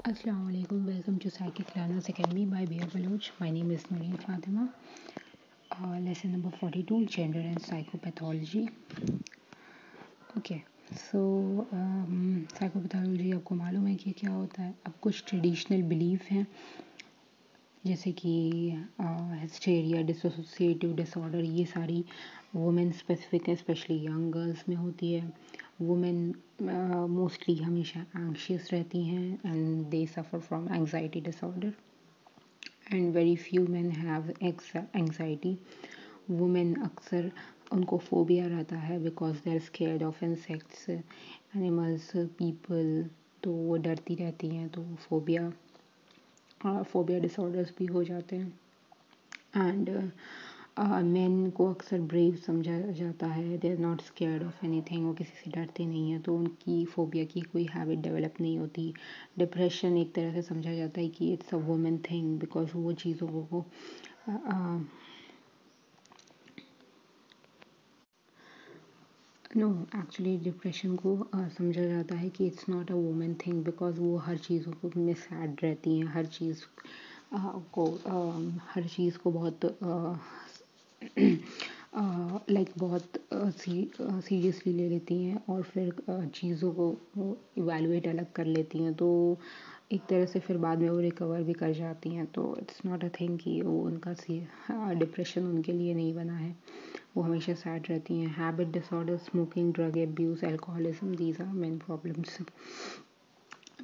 Assalamu alaikum. Welcome to Psychic Learners Academy by Bia Baloch. My name is Noreen Fatima. Lesson number 42, Gender and Psychopathology. Okay, so psychopathology आपको मालूम है कि क्या होता है. अब कुछ ट्रेडिशनल बिलीफ हैं जैसे कि हिस्टेरिया, डिसोसिएटिव डिसऑर्डर, ये सारी वुमेन स्पेसिफिक है, स्पेशली यंग गर्ल्स में होती है. वुमेन मोस्टली हमेशा एंग्शियस रहती हैं and they suffer from anxiety disorder and very few man have anxiety. Women अक्सर उनको फोबिया रहता है because they are scared of insects, animals, people, तो वो डरती रहती हैं, तो फोबिया डिसऑर्डर्स भी हो जाते हैं. एंड मेन को अक्सर ब्रेव समझा जाता है, they are not scared of anything, वो किसी से डरते नहीं हैं, तो उनकी फोबिया की कोई हैबिट डेवलप नहीं होती. डिप्रेशन एक तरह से समझा जाता है कि it's a women thing because वो चीज़ों को नो एक्चुअली डिप्रेशन को समझा जाता है कि it's not a women thing because वो हर चीज़ों को में सैड रहती हैं, हर चीज़ को बहुत बहुत सीरियसली ले लेती हैं और फिर चीज़ों को इवैल्यूएट अलग कर लेती हैं, तो एक तरह से फिर बाद में वो रिकवर भी कर जाती हैं. तो इट्स नॉट अ थिंग कि वो उनका डिप्रेशन उनके लिए नहीं बना है, वो हमेशा सैड रहती हैं. Habit disorder, smoking, drug abuse, alcoholism, these are main problems.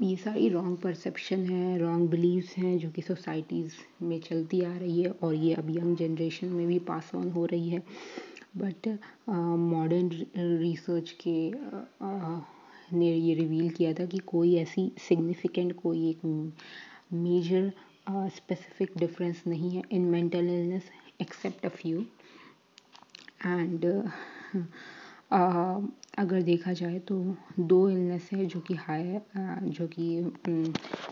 ये सारी रॉन्ग परसेप्शन है, रॉन्ग बिलीव्स हैं जो कि सोसाइटीज़ में चलती आ रही है और ये अब यंग जनरेशन में भी पास ऑन हो रही है. बट मॉडर्न रिसर्च के ने ये रिवील किया था कि कोई ऐसी सिग्निफिकेंट कोई एक मेजर स्पेसिफिक डिफरेंस नहीं है in mental illness except a few. And अगर देखा जाए तो दो इलनेस है जो कि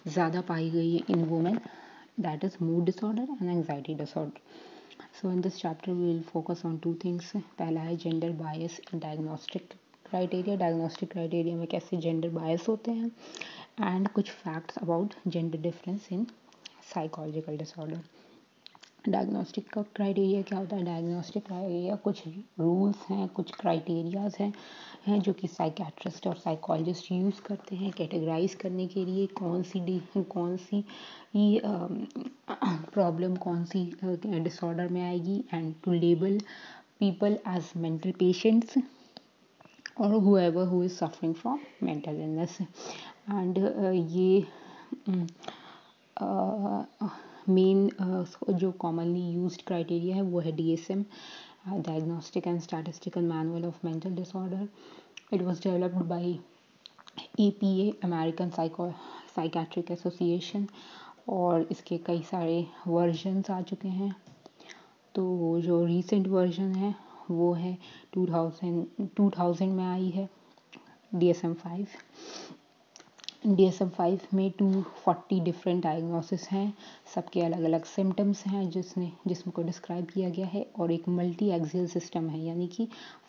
ज़्यादा पाई गई है in women, that is mood disorder and anxiety disorder. So in this chapter we will focus on two things. पहला है gender bias and diagnostic criteria. Diagnostic criteria में कैसे जेंडर बायस होते हैं एंड कुछ facts about gender difference in psychological disorder. Diagnostic का criteria क्या होता है? डायग्नोस्टिक क्राइटेरिया कुछ रूल्स हैं, कुछ क्राइटेरियाज हैं जो कि साइकेट्रिस्ट और साइकोलॉजिस्ट यूज़ करते हैं कैटेगराइज करने के लिए कौन सी प्रॉब्लम कौन सी डिसऑर्डर में आएगी, and to label people as mental patients और whoever who is suffering from mental illness. And ये मेन जो कॉमनली यूज्ड क्राइटेरिया है वो है DSM, diagnostic and statistical manual of mental disorder. It was developed by APA, American psychiatric association, और इसके कई सारे वर्जन्स आ चुके हैं. तो जो रीसेंट वर्जन है वो है 2000 में आई है DSM-5. DSM-5 में 240 डिफरेंट डायग्नोसिस हैं, सबके अलग अलग सिम्टम्स हैं जिसको डिस्क्राइब किया गया है, और एक मल्टी एक्सियल सिस्टम है, यानी कि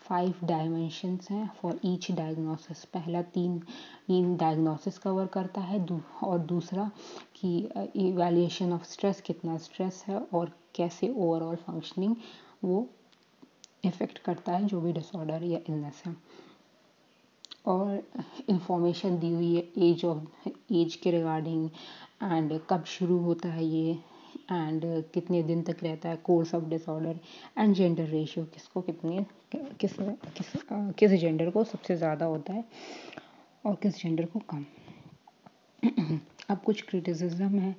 5 डायमेंशंस हैं फॉर ईच डायग्नोसिस. पहला तीन डायग्नोसिस कवर करता है और दूसरा कि इवैल्यूएशन ऑफ स्ट्रेस, कितना स्ट्रेस है और कैसे ओवरऑल फंक्शनिंग वो इफ़ेक्ट करता है जो भी डिसऑर्डर या इलनेस है. और इंफॉर्मेशन दी हुई है एज के रिगार्डिंग, एंड कब शुरू होता है ये, एंड कितने दिन तक रहता है, course of disorder, and gender ratio किस जेंडर को सबसे ज़्यादा होता है और किस जेंडर को कम. अब कुछ क्रिटिसिज्म है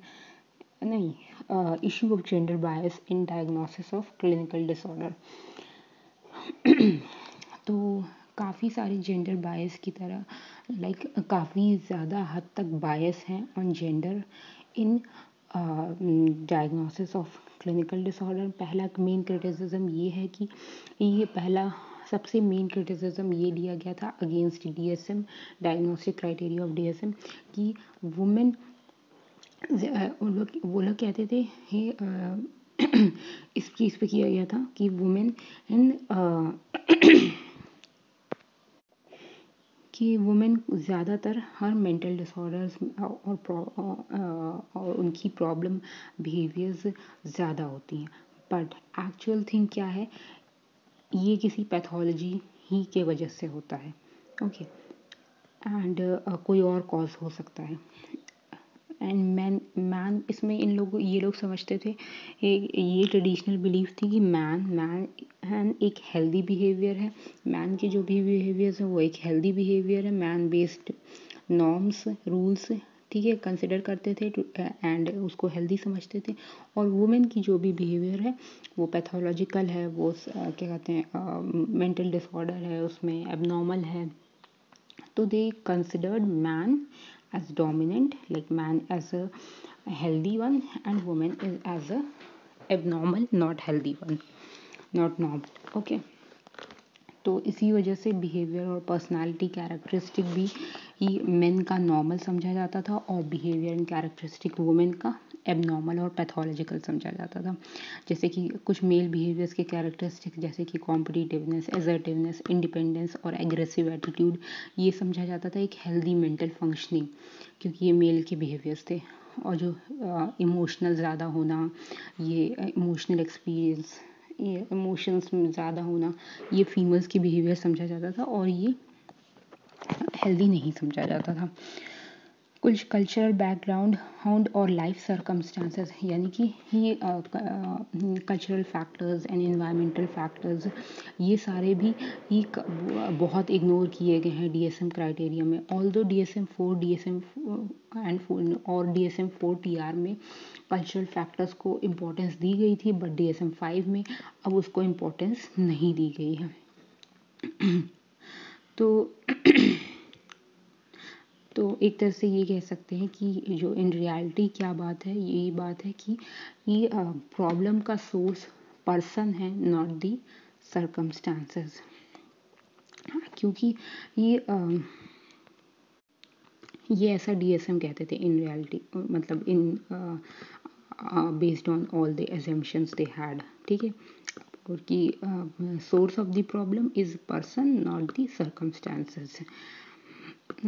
issue of gender bias in diagnosis of clinical disorder. तो काफ़ी सारे जेंडर बायस की तरह काफ़ी ज़्यादा हद तक बायस हैं on gender in diagnosis of clinical disorder. पहला मेन क्रिटिसिज्म ये है कि सबसे मेन क्रिटिसिज्म ये दिया गया था against DSM, diagnostic criteria of DSM, कि वुमेन वो लोग कहते थे इस चीज़ पे किया गया था कि कि वुमेन ज़्यादातर हर मेंटल डिसऑर्डर्स और उनकी प्रॉब्लम बिहेवियर्स ज़्यादा होती हैं, बट एक्चुअल थिंग क्या है, ये किसी पैथोलॉजी ही के वजह से होता है। ओके, एंड कोई और कॉज हो सकता है। एंड मैन इसमें ये लोग समझते थे, ये ट्रेडिशनल बिलीफ थी कि मैन एक हेल्दी बिहेवियर है, मैन के जो भी बिहेवियर्स हैं वो एक हेल्दी बिहेवियर है, मैन बेस्ड नॉर्म्स रूल्स, ठीक है, कंसिडर करते थे एंड उसको हेल्दी समझते थे। और वुमेन की जो भी बिहेवियर है वो पैथोलॉजिकल है, वो क्या कहते हैं मेंटल डिसऑर्डर है, उसमें एबनॉर्मल है। तो they considered man as dominant, like man as a healthy one and woman is as a abnormal, not healthy one, not normal। okay, तो इसी वजह से बिहेवियर और पर्सनालिटी कैरेक्टरिस्टिक भी मेन का नॉर्मल समझा जाता था और बिहेवियर एंड कैरेक्टरिस्टिक वुमेन का एबनॉर्मल और पैथोलॉजिकल समझा जाता था। जैसे कि कुछ मेल बिहेवियर्स के कैरेक्टरिस्टिक जैसे कि कॉम्पिटिटिवनेस, एसर्टिवनेस, इंडिपेंडेंस और एग्रेसिव एटीट्यूड, ये समझा जाता था एक हेल्दी मेंटल फंक्शनिंग, क्योंकि ये मेल के बिहेवियर्स थे। और जो इमोशनल ज़्यादा होना, ये इमोशनल एक्सपीरियंस, ये इमोशंस में ज़्यादा होना, ये फीमेल्स की बिहेवियर समझा जाता था और ये हेल्दी नहीं समझा जाता था। कुछ कल्चरल बैकग्राउंड और लाइफ सर्कमस्टांसेस, यानी कि ये cultural factors and environmental factors, ये सारे भी बहुत इग्नोर किए गए हैं डीएसएम क्राइटेरिया में। ऑल्दो DSM-4 और DSM-4 TR में कल्चरल फैक्टर्स को इम्पोर्टेंस दी गई थी, बट DSM-5 में अब उसको इम्पोर्टेंस नहीं दी गई है। तो एक तरह से ये कह सकते हैं कि जो इन रियलिटी क्या बात है, ये बात है कि ये प्रॉब्लम का सोर्स पर्सन है, नॉट दी सर्कमस्टांसेस। क्योंकि ये ऐसा DSM कहते थे इन रियलिटी, मतलब in based on all the assumptions they had, ठीक है, और कि source of the problem is person not the circumstances.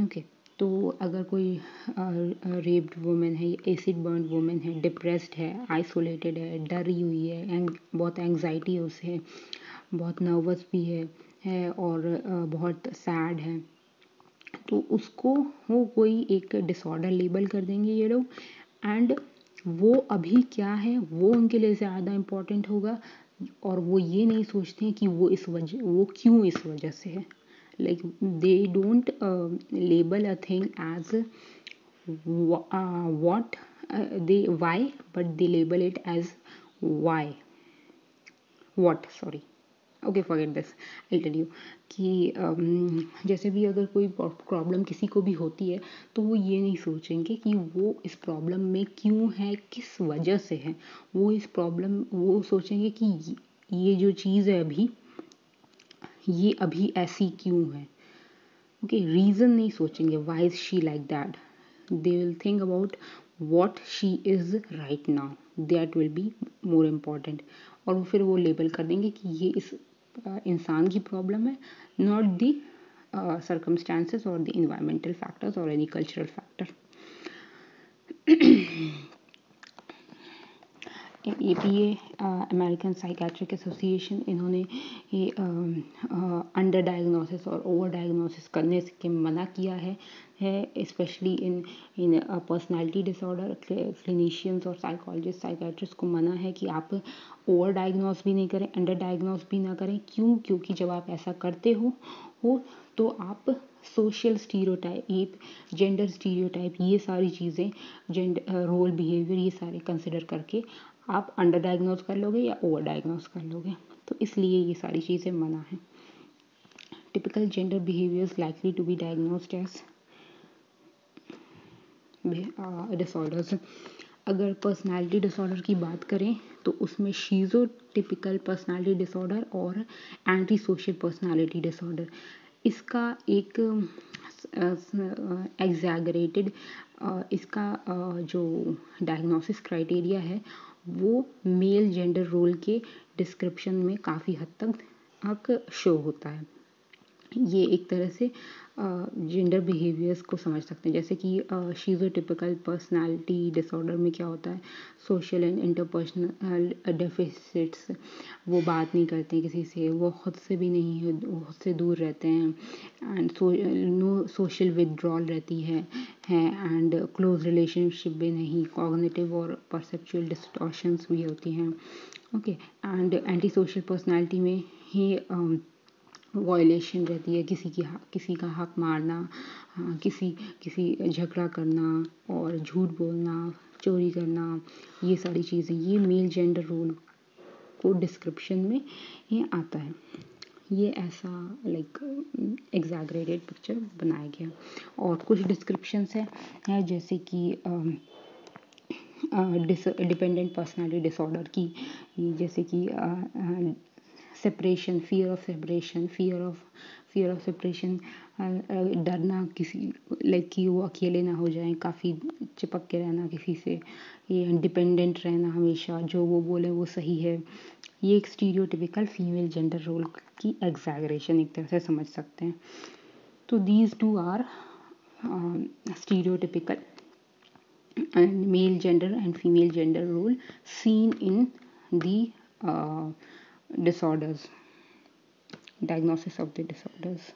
Okay, तो अगर कोई रेप्ड वुमेन है, एसिड बर्न वुमेन है, डिप्रेस्ड है, आइसोलेटेड है, डरी हुई है, बहुत एंग्जाइटी है उसे, बहुत नर्वस भी है और बहुत सैड है, तो उसको वो कोई एक डिसऑर्डर लेबल कर देंगे ये लोग, एंड वो अभी क्या है वो उनके लिए ज़्यादा इम्पोर्टेंट होगा, और वो ये नहीं सोचते हैं कि वो क्यों इस वजह से है। Like they don't label a thing as what they why, but they label it as why what sorry okay, forget this, I'll tell you कि जैसे भी अगर कोई प्रॉब्लम किसी को भी होती है तो वो ये नहीं सोचेंगे कि वो इस प्रॉब्लम में क्यों है, किस वजह से है, वो सोचेंगे कि ये जो चीज़ है ये अभी ऐसी क्यों है। ओके, रीज़न नहीं सोचेंगे why is she like that, they will think about what she is right now, that will be more important, और फिर वो लेबल कर देंगे कि ये इस इंसान की प्रॉब्लम है, not the circumstances or the environmental factors or any cultural factor। APA American psychiatric association, इन्होंने ये अंडर डायग्नोसिस और ओवर डायग्नोसिस करने के मना किया है specially in personality disorder. Clinicians और साइकोलॉजिस्ट साइकेट्रिस्ट को मना है कि आप ओवर डायग्नोस भी नहीं करें, अंडर डायग्नोस भी ना करें। क्योंकि जब आप ऐसा करते हो तो आप सोशल स्टीरियोटाइप, जेंडर स्टीरियोटाइप, ये सारी चीज़ें, जेंडर रोल बिहेवियर, ये सारे कंसिडर करके आप अंडर डायग्नोज कर लोगे या ओवर डायग्नोज कर लोगे, तो इसलिए ये सारी चीज़ें मना है। Typical gender behaviours likely to be diagnosed as disorders. अगर पर्सनालिटी डिसऑर्डर की बात करें तो उसमें शीज़ोटिपिकल पर्सनालिटी डिसऑर्डर और एंटी सोशल पर्सनालिटी डिसऑर्डर, इसका एक एग्जैगरेटेड इसका जो डायग्नोसिस क्राइटेरिया है वो मेल जेंडर रोल के डिस्क्रिप्शन में काफ़ी हद तक शो होता है। ये एक तरह से जेंडर बिहेवियर्स को समझ सकते हैं। जैसे कि शीज़ोटिपिकल पर्सनालिटी डिसऑर्डर में क्या होता है, सोशल एंड इंटरपर्सनल डेफिसिट्स, वो बात नहीं करते हैं किसी से, वो खुद से भी नहीं है, वो खुद से दूर रहते हैं, एंड नो सोशल विदड्रॉल रहती है एंड क्लोज रिलेशनशिप भी नहीं, कॉग्निटिव और परसेप्चुअल डिस्टॉर्शंस भी होती हैं। Okay, and anti social personality में ही वायलेशन रहती है, किसी का हक मारना, किसी झगड़ा करना और झूठ बोलना, चोरी करना, ये सारी चीज़ें, ये मेल जेंडर रोल को डिस्क्रिप्शन में ये आता है। ये ऐसा लाइक एग्जैगरेटेड पिक्चर बनाया गया। और कुछ डिस्क्रिप्शंस है जैसे कि डिपेंडेंट पर्सनालिटी डिसऑर्डर की, जैसे कि separation, fear of separation, fear of separation, डरना किसी लाइक कि वो अकेले ना हो जाएं, काफ़ी चिपक के रहना किसी से, ये इंडिपेंडेंट रहना हमेशा, जो वो बोले वो सही है। ये एक स्टीरियोटिपिकल फीमेल जेंडर रोल की एग्जैगरेशन एक तरह से समझ सकते हैं। तो these two are stereotypical and male gender and female gender role seen in the disorders, diagnosis of the disorders.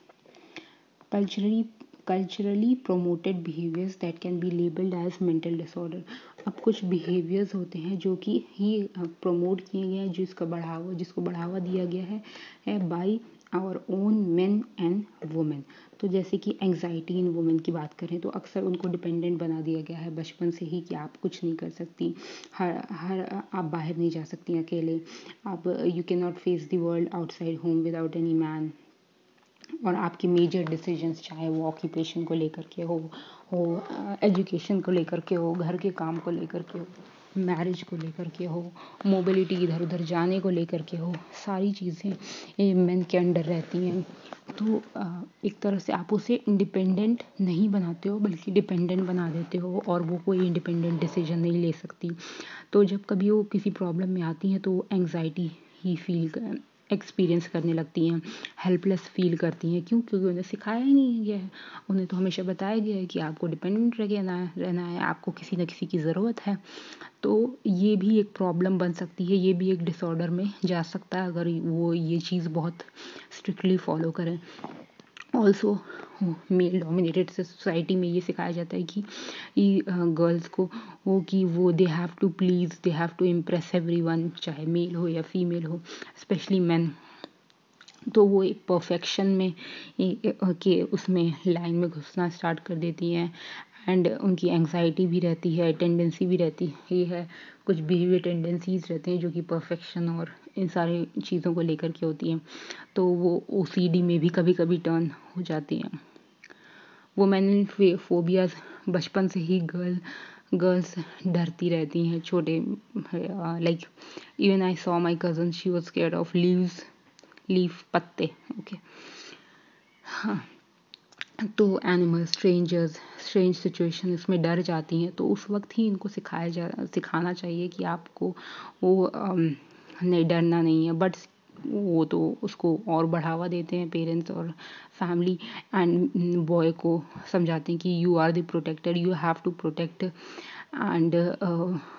Culturally promoted behaviors that can be labeled as mental disorder. अब कुछ behaviors होते हैं जो कि ही प्रमोट किए गए हैं, जिसको बढ़ावा दिया गया है by our own men and women. तो जैसे कि एंग्जाइटी इन वुमेन की बात करें तो अक्सर उनको डिपेंडेंट बना दिया गया है बचपन से ही कि आप कुछ नहीं कर सकती, आप बाहर नहीं जा सकती अकेले, आप you can not face the world outside home without any man. और आपकी मेजर डिसीजंस चाहे वो ऑक्यूपेशन को लेकर के हो एजुकेशन को लेकर के हो, घर के काम को लेकर के हो, मैरिज को लेकर के हो, मोबिलिटी इधर उधर जाने को लेकर के हो, सारी चीज़ें मेन के अंडर रहती हैं। तो एक तरह से आप उसे इंडिपेंडेंट नहीं बनाते हो बल्कि डिपेंडेंट बना देते हो और वो कोई इंडिपेंडेंट डिसीजन नहीं ले सकती। तो जब कभी वो किसी प्रॉब्लम में आती हैं तो वो एंग्जाइटी ही फील एक्सपीरियंस करने लगती हैं, हेल्पलेस फील करती हैं। क्यों? क्योंकि उन्हें सिखाया ही नहीं गया है, उन्हें तो हमेशा बताया गया है कि आपको डिपेंडेंट रहना है, आपको किसी न किसी की ज़रूरत है। तो ये भी एक प्रॉब्लम बन सकती है, ये भी एक डिसऑर्डर में जा सकता है अगर वो ये चीज़ बहुत स्ट्रिक्टली फॉलो करें। ऑल्सो मेल डोमिनेटेड सोसाइटी में ये सिखाया जाता है कि गर्ल्स को वो they have to please, they have to impress everyone, चाहे मेल हो या फीमेल हो, स्पेशली मैन। तो वो एक परफेक्शन में के उसमें लाइन में घुसना स्टार्ट कर देती हैं एंड उनकी एंग्जाइटी भी रहती है, टेंडेंसी भी रहती है, कुछ बिहेवियर टेंडेंसीज रहते हैं जो कि परफेक्शन और इन सारी चीज़ों को लेकर के होती हैं। तो वो ओसीडी में भी कभी कभी टर्न हो जाती हैं। वुमेन फोबियाज बचपन से ही गर्ल्स डरती रहती हैं छोटे, like even I saw my cousin, she was scared of leaf पत्ते। ओके, हाँ, तो एनिमल स्ट्रेंज सिचुएशन इसमें डर जाती हैं। तो उस वक्त ही इनको सिखाना चाहिए कि आपको वो नहीं, डरना नहीं है। बट वो तो उसको और बढ़ावा देते हैं पेरेंट्स और फैमिली एंड बॉय को समझाते हैं कि you are the protector, you have to protect and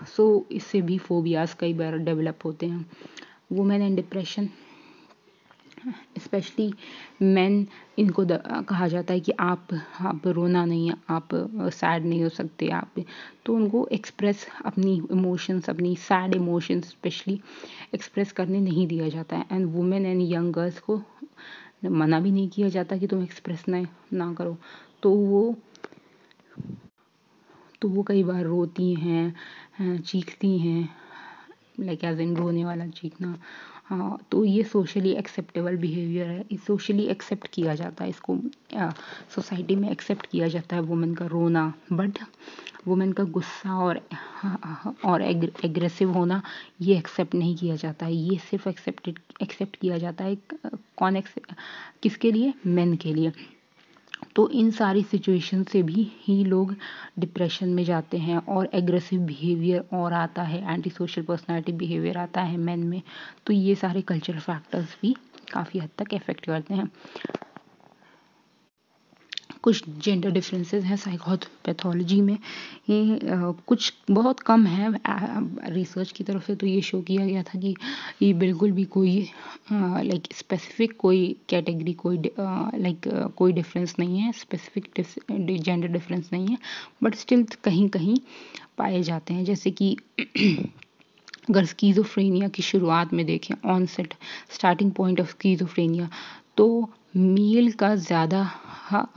so इससे भी फोबियाज कई बार डेवलप होते हैं। Women and depression, specially men, इनको कहा जाता है कि आप रोना नहीं है, आप सैड नहीं हो सकते आप। तो उनको एक्सप्रेस अपनी इमोशंस, अपनी सैड इमोशंस स्पेशली एक्सप्रेस करने नहीं दिया जाता है। And women and young girls को मना भी नहीं किया जाता कि तुम एक्सप्रेस ना करो। तो वो कई बार रोती हैं, चीखती हैं, लाइक एज इन रोने वाला चीखना। हाँ, तो ये सोशली एक्सेप्टेबल बिहेवियर है, सोशली एक्सेप्ट किया जाता है, इसको सोसाइटी में एक्सेप्ट किया जाता है वुमेन का रोना। बट वुमेन का गुस्सा और एग्रेसिव होना ये एक्सेप्ट नहीं किया जाता है। ये सिर्फ एक्सेप्ट किया जाता है किसके लिए? मेन के लिए। तो इन सारी सिचुएशन से भी ही लोग डिप्रेशन में जाते हैं और एग्रेसिव बिहेवियर और आता है, एंटी सोशल पर्सनालिटी बिहेवियर आता है मेन में। तो ये सारे कल्चरल फैक्टर्स भी काफ़ी हद तक इफेक्ट करते हैं। कुछ जेंडर डिफरेंसेस हैं साइकोपैथोलॉजी में, ये कुछ बहुत कम है। रिसर्च की तरफ से तो ये शो किया गया था कि ये बिल्कुल भी कोई लाइक स्पेसिफिक कोई कैटेगरी कोई लाइक कोई डिफरेंस नहीं है, स्पेसिफिक जेंडर डिफरेंस नहीं है, बट स्टिल कहीं कहीं पाए जाते हैं। जैसे कि अगर स्कीज़ोफ्रेनिया की शुरुआत में देखें, ऑनसेट स्टार्टिंग पॉइंट ऑफ स्कीज़ोफ्रेनिया, तो मेल का ज़्यादा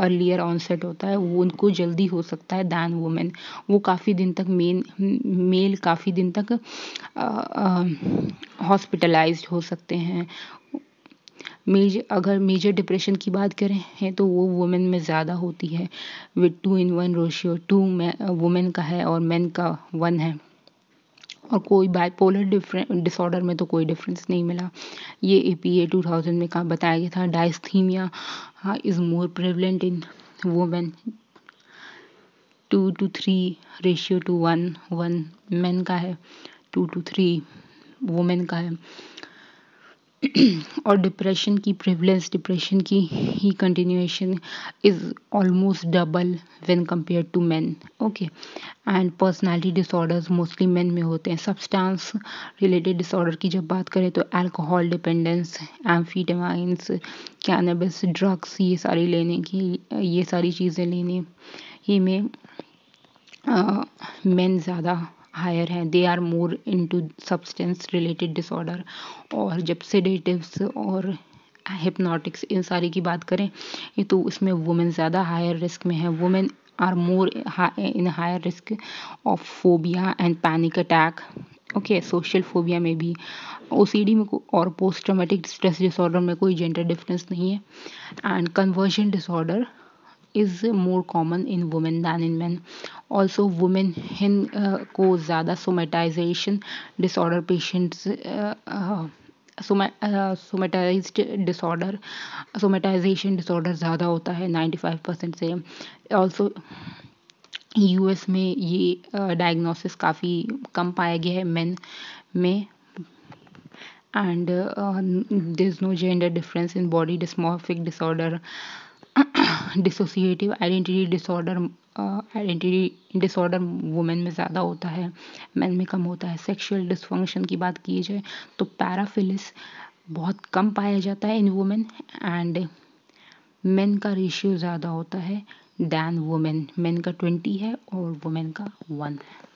अर्लियर ऑनसेट होता है, वो उनको जल्दी हो सकता है दैन वुमेन। वो काफ़ी दिन तक मेल काफ़ी दिन तक हॉस्पिटलाइज्ड हो सकते हैं। अगर मेजर डिप्रेशन की बात करें हैं तो वो वुमेन में ज़्यादा होती है, विद 2:1 रेशियो, 2 वुमेन का है और मेन का 1 है। और कोई बाइपोलर डिसऑर्डर में तो कोई डिफरेंस नहीं मिला। ये APA 2000 में कहा बताया गया था। Dysthymia is more prevalent in women, 2 to 3 ratio to 1 men का है, 2 to 3 वुमेन का है। और डिप्रेशन की प्रिवलेंस, डिप्रेशन की ही continuation is almost double when compare to men. Okay, and personality disorders mostly men में होते हैं। सब्सटेंस रिलेटेड डिसऑर्डर की जब बात करें तो अल्कोहल डिपेंडेंस, एम्फीटामाइंस, कैनबिस, ड्रग्स, ये सारी चीज़ें लेने ही में मेन ज़्यादा हायर हैं, they are more into substance related disorder. और जब सेडेटिव्स और हिप्नोटिक्स इन सारी की बात करें ये तो इसमें वुमेन ज़्यादा हायर रिस्क में है। Women are more in higher risk of phobia and panic attack. Okay, social phobia में भी, OCD में और पोस्ट ट्रॉमेटिक स्ट्रेस डिसऑर्डर में कोई जेंडर डिफरेंस नहीं है। And conversion disorder is more common in women than in men. Also women को ज़्यादा somatization disorder patients somatization disorder ज़्यादा होता है 95% से। Also US में ये डायग्नोसिस काफ़ी कम पाया गया है मेन में। and there's no gender difference in body dysmorphic disorder, dissociative identity disorder women में ज़्यादा होता है, मेन में कम होता है। सेक्सुअल डिसफंक्शन की बात की जाए तो पैराफिलिस बहुत कम पाया जाता है इन वुमेन, एंड मेन का रेशियो ज़्यादा होता है दैन वुमेन। मेन का 20 है और वुमेन का 1 है।